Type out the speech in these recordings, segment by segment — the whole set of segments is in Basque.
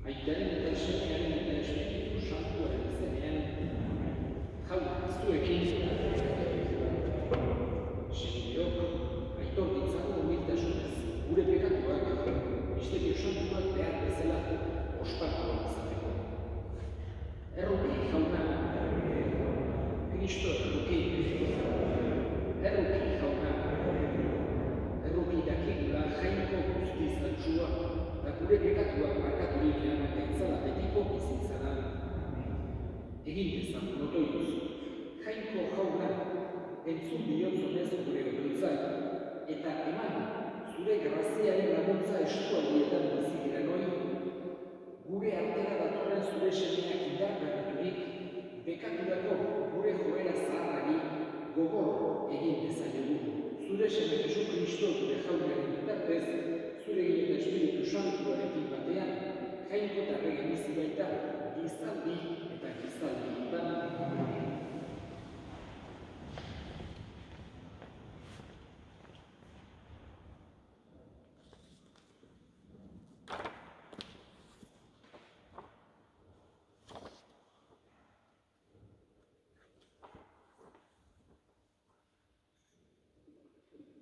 Aitaren eta semearen eta Espiritu Santuaren izenean, jauna zuekin, senideok, aitor ditzagun humiltasunez, gure pekatuak, misterio santuak behar bezala ospatu izateko. Erruki, jauna, Kristo erruki, jauna, erruki dakigula jainko guztiz galtsua, eta gure pekatuak barkaturik eta itzala betiko bizitzadan. Egin dezan, notoituz, jainko jauna, entzun bihotzonez gure otoitzak, eta eman zure graziaren laguntza eskualdietan bizitira noi, gure artera datorren zure semeak indargarriturik, bekaturako gure joera zaharrari gogor egin dezaiogu. Zure seme Jesu Kristo gure jaunaren bitartez, zure eta Espiritu Santuarekin batean, jainko eta rege bizi baita, gizaldi eta gizaldietan.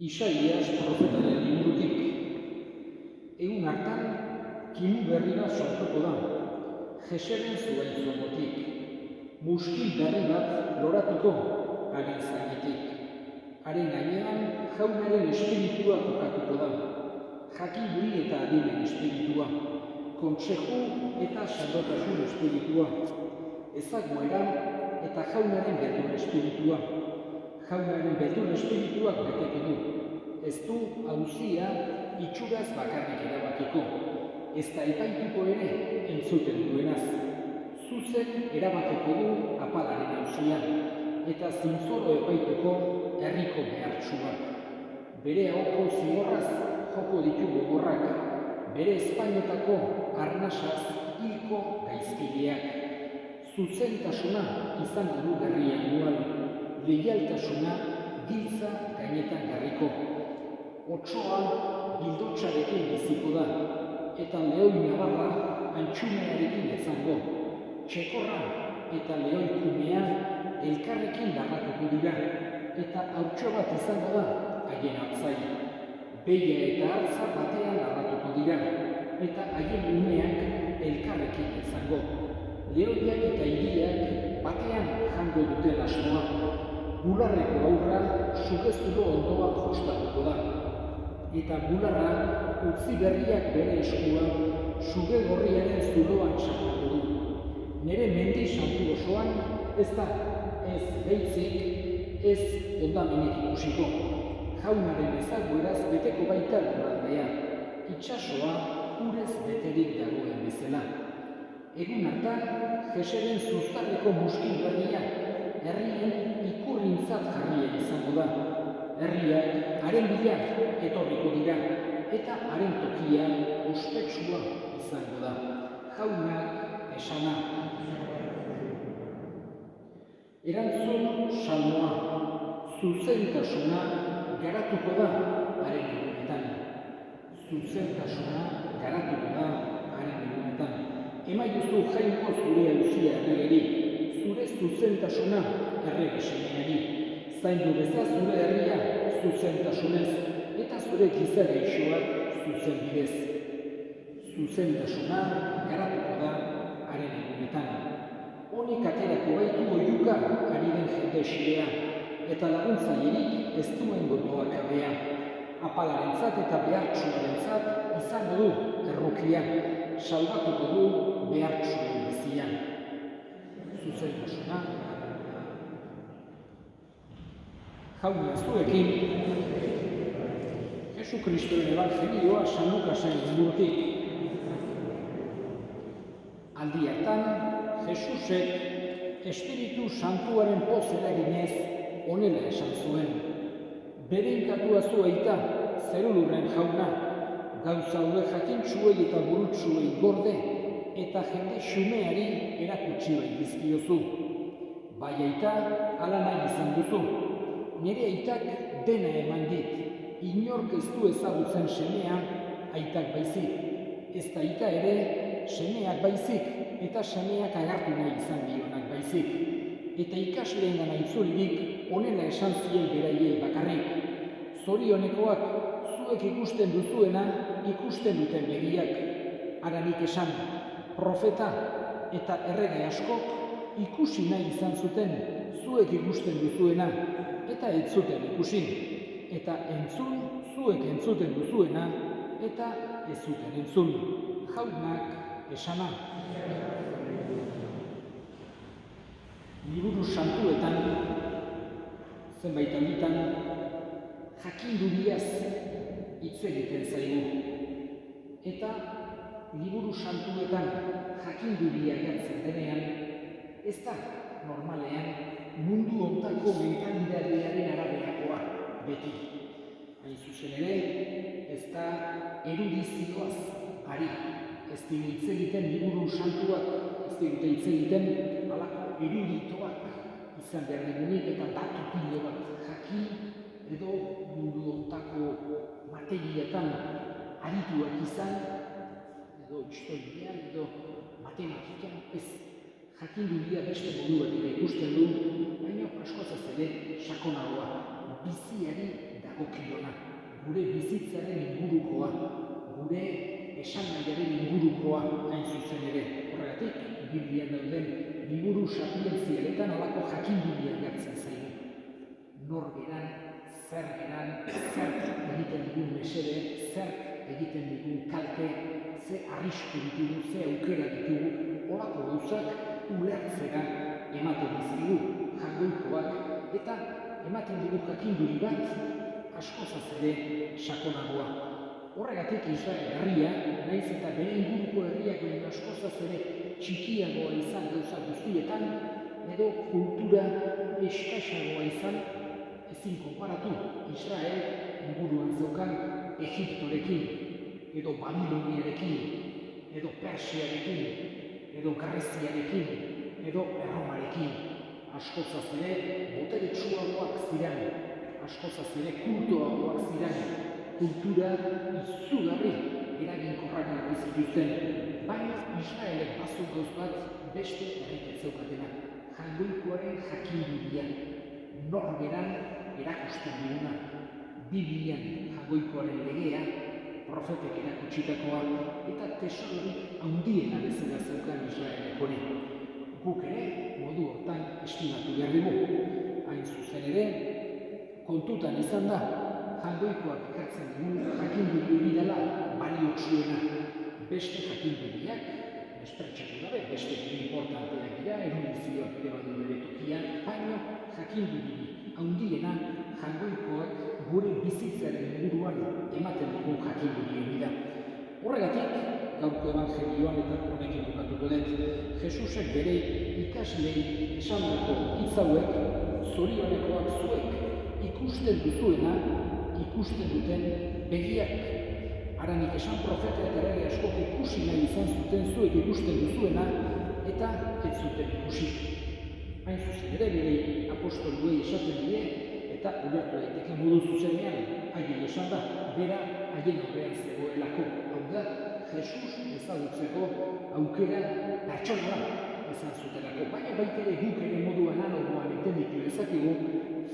Isaias profetaren liburutik. Egun hartan, kimu berri bat sortuko da, Jeseren zuen zondotik. Muskil berri bat loratuko, haren zainetik. Haren gainean, jaunaren espiritua kokatuko da. Jakibri eta adimen espiritua. Kontseju eta sandotasun espiritua. Ezagueran eta jaunaren beldur espiritua. Jaunaren beldur espirituak beteko du. Ez du auzia itxuraz bakarrik erabakiko. Ez da epaituko ere entzuten duenaz. Zuzen erabakiko du apalaren auzia. Eta zintzoro epaituko herriko behartsuak. Bere ahoko zigorraz joko ditu gogorrak. Bere espainotako arnasaz hilko gaizkileak. Zuzentasuna izan du berrian dual. Leialtasuna giltza gainetan garriko. Otsoa bildotxarekin biziko da, eta lehoi nabarra antxumearekin ezango. Txekorra eta lehoi kumea elkarrekin larratuko dira, eta hautxo bat izango da haien hartzai. Beia eta hartza batean larratuko dira, eta haien umeak elkarrekin izango. Lehoiak eta hiriak batean jango duten asmoa. Bularreko aurra sugezuro ondoan jostatuko da. Eta bularra utzi berriak bere eskua suge gorriaren zuloan sartuko du. Nere mendi santu osoan ez da ez beitzik, ez ondamenik ikusiko. Jaunaren ezagueraz beteko baita lurraldea. Itxasoa urez beterik dagoen bezala. Egun hartan, Jeseren zuztarreko muskil berria, herrien ikurrintzat jarria izango da. Herriak haren bila etorriko dira, eta haren tokia ospetsua izango da. Jaunak esana. Erantzun salmoa, zuzentasuna garatuko da haren egunetan. Zuzentasuna garatuko da haren egunetan. Emaiozu jainko zure auzia erregeri, zure zuzentasuna errege semeari. Zaindu beza zure herria zuzentasunez, eta zure giza gaixoak zuzen bidez. Zuzentasuna garatuko da haren egunetan. Honek aterako baitu oiuka ari den jende esilea, eta laguntzailerik ez duen gotoak abea. Apalarentzat eta behartsuarentzat izango du errukia, salbatuko du behartsuen bizian. Zuzentasuna. Jauna zuekin, Jesu Kristoren evangelioa San Lukasen liburutik. Aldi hartan, Jesusek Espiritu Santuaren poz eraginez honela esan zuen. Berenkatua zueita, zerulurren jauna, gauza hauek jakintsuei eta burutsuei gorde, eta jende xumeari erakutsi bai dizkiozu. Bai aita, ala nahi izan duzu. Nire aitak dena eman dit, inork ez du ezagutzen semea, aitak baizik. ez da ita ere semeak baizik eta semeak agartu nahi izan dionak baizik. Eta ikasleen gana itzulirik honela esan zien beraiei bakarrik. Zorionekoak zuek ikusten duzuena ikusten duten begiak. Haranik esan, profeta eta errege askok ikusi nahi izan zuten zuek ikusten duzuena eta ez zuten ikusi. Eta entzun zuek entzuten duzuena eta ez zuten entzun. Jaunak esana. Liburu santuetan, zenbait alditan, jakinduriaz hitz egiten zaigu. Eta liburu santuetan jakinduria agertzen denean, ez da normalean mundu hontako mentalidadearen araberakoa beti. Hain zuzen ere, ez da erudizioaz ari. Ez digu hitz egiten liburu santuak, ez digu hitz egiten halako eruditoak izan behar digunik eta datu pilo bat jakin edo mundu hontako materietan arituak izan edo historian edo matematikan ez. Jakinduria beste modu bat ere ikusten du, baina askozaz ere sakonagoa, biziari dagokiona, gure bizitzaren ingurukoa, gure esan nahiaren ingurukoa hain zuzen ere. Horregatik, Biblian dauden liburu sapientzialetan halako jakinduria agertzen zaigu. Nor geran, zer egiten digun mesede, zer egiten digun kalte, ze arrisku ditugu, ze aukera ditugu, horako gauzak ulertzera ematen dizkigu jangoikoak eta ematen digu jakinduri bat askozaz ere sakonagoa. Horregatik Israel herria, nahiz eta bere inguruko herriak baino askozaz ere txikiagoa izan gauza guztietan, edo kultura eskasagoa izan, ezin konparatu Israel inguruan zeukan Egiptorekin, edo Babiloniarekin, edo Persiarekin, edo Greziarekin, edo Erromarekin. Askozaz ere boteretsuagoak ziren, askozaz ere kultuagoak ziren, kultura izugarri eraginkorrak zituzten, baina Israelek bazu gauz bat beste herrik zeukatenak. Jangoikoaren jakinduria, norberan erakusten diguna, Biblian jangoikoaren legea, profetek erakutsitakoa eta tesororik handiena bezala zeukan Israelek hori. Guk ere modu hortan estimatu behar dugu. Hain zuzen ere, kontutan izan da, jangoikoak ekartzen dugu jakinduri hori dela baliotsuena. Beste jakinduriak, despertsatu gabe, beste importanteak dira, erudizioak ere badu bere tokian, baina jakinduri handiena jangoikoak gure bizitzaren inguruan ematen dugu jakinduri hori da. Horregatik, gaurko evangelioan eta honekin bukatuko dut, Jesusek bere ikaslei esandako hitz hauek, zorionekoak zuek ikusten duzuena, ikusten duten begiak. Haranik esan profeta eta errege askok ikusi nahi izan zuten zuek ikusten duzuena eta ez zuten ikusi. Hain zuzen ere bere apostoluei esaten die eta ulertu daiteke modu zuzenean haien esan da, bera haien aurrean zegoelako. Hau da, Jesus ezagutzeko aukera pertsona izan zutelako. Baina baita ere guk ere modu analogoan entenditu dezakegu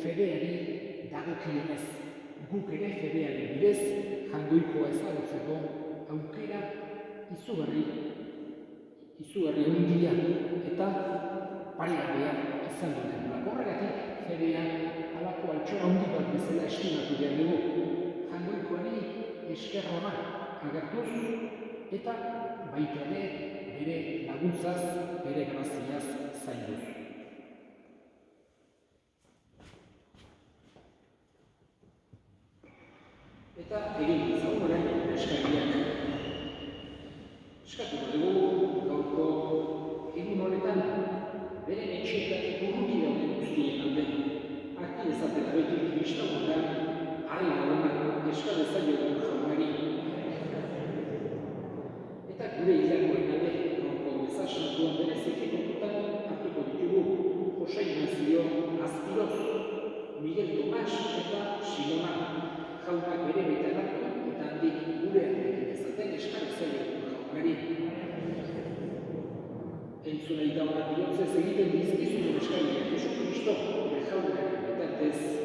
fedeari dagokionez. Guk ere fedearen bidez jangoikoa ezagutzeko aukera izugarri handia eta paregabea izan duten. Horregatik fedea halako altxora handi bat bezala estimatu behar dugu. Jangoikoari esker ona agertuz eta baita ere bere laguntzaz, bere graziaz zainduz. Eta egin ditzagun orain eskariak. Eskatuko dugu gaurko egun honetan bere etxeetatik urruti dauden guztien alde. Arki ezatela beti kristagoetan harri nagoenak eska dezaiogun jaunari. Eta gure hilakoen alde, gaurko mezasantuan bere zekekotutan hartuko ditugu Jose Ignacio Azpiroz, Miguel Tomas eta Simona. Jaunak bere betalartu eta handik gure artekin ezaten eskari zaio duzuna eta honak bihotzez egiten dizkizun eskariak Jesu Kristo, gure jaunaren bitartez.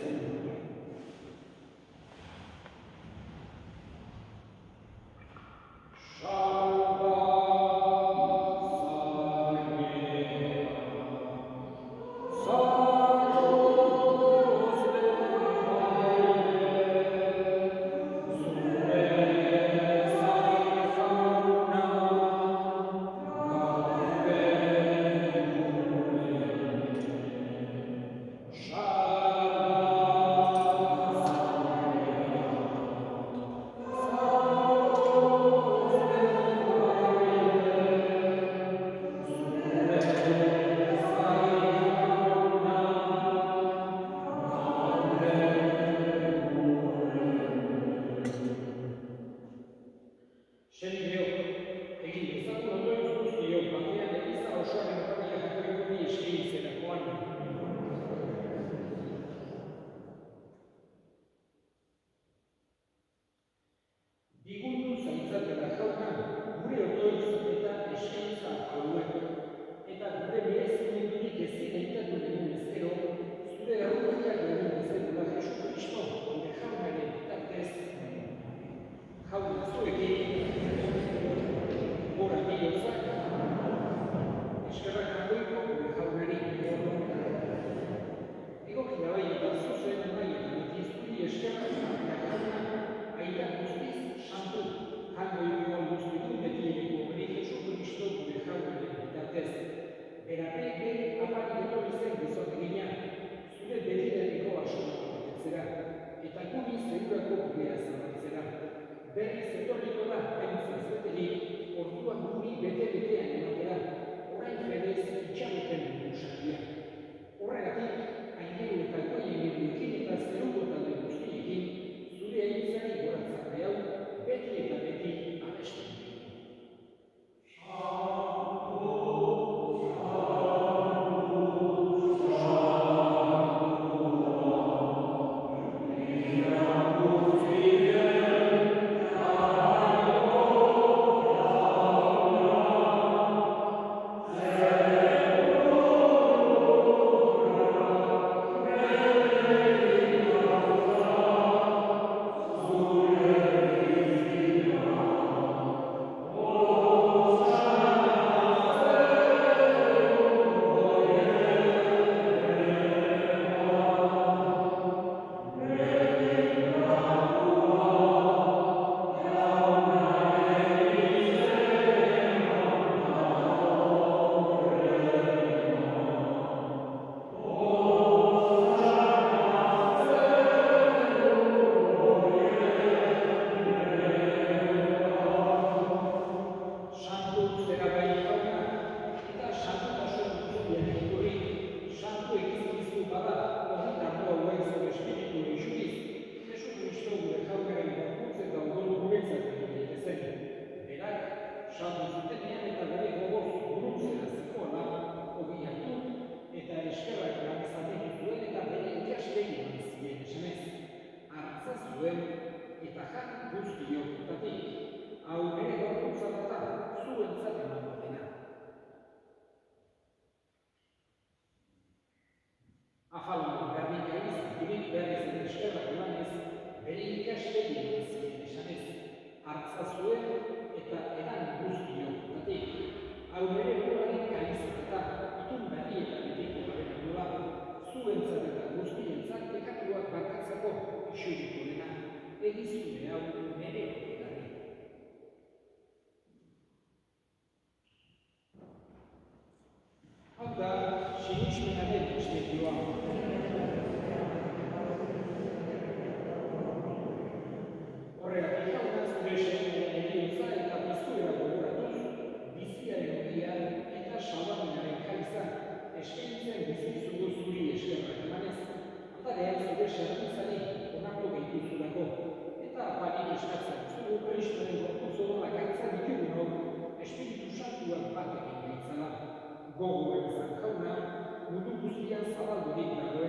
Gogoan izan jauna, mundu guztian zabaldurik dagoen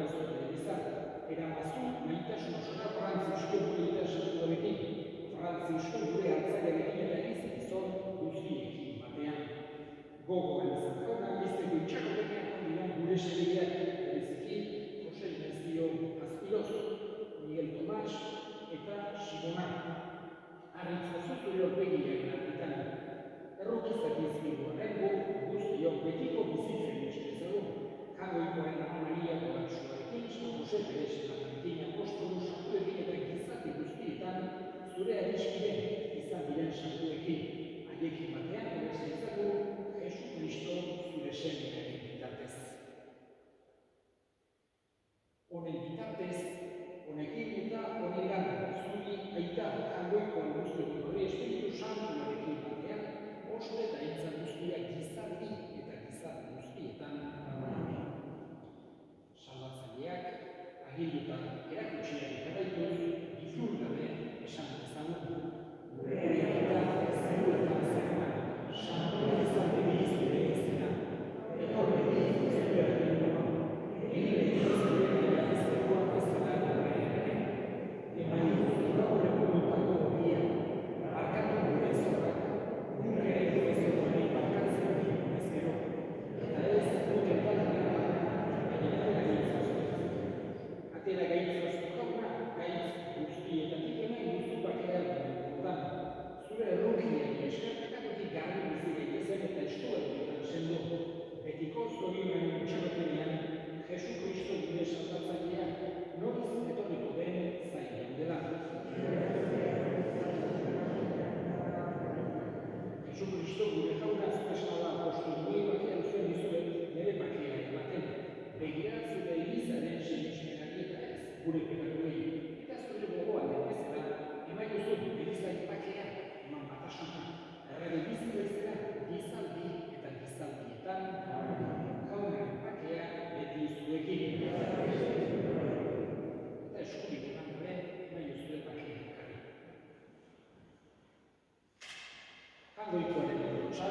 goikoaren erotsa,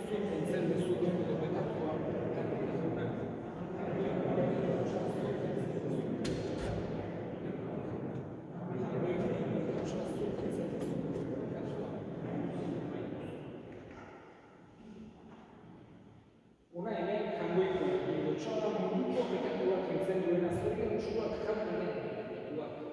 zurtentzen duzu dugu betatua, eta duguna. Ona hemen jangoiko erotsa munduko bekatuak entzen duena zorion txuak jaunaren bekatuak.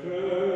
Christ.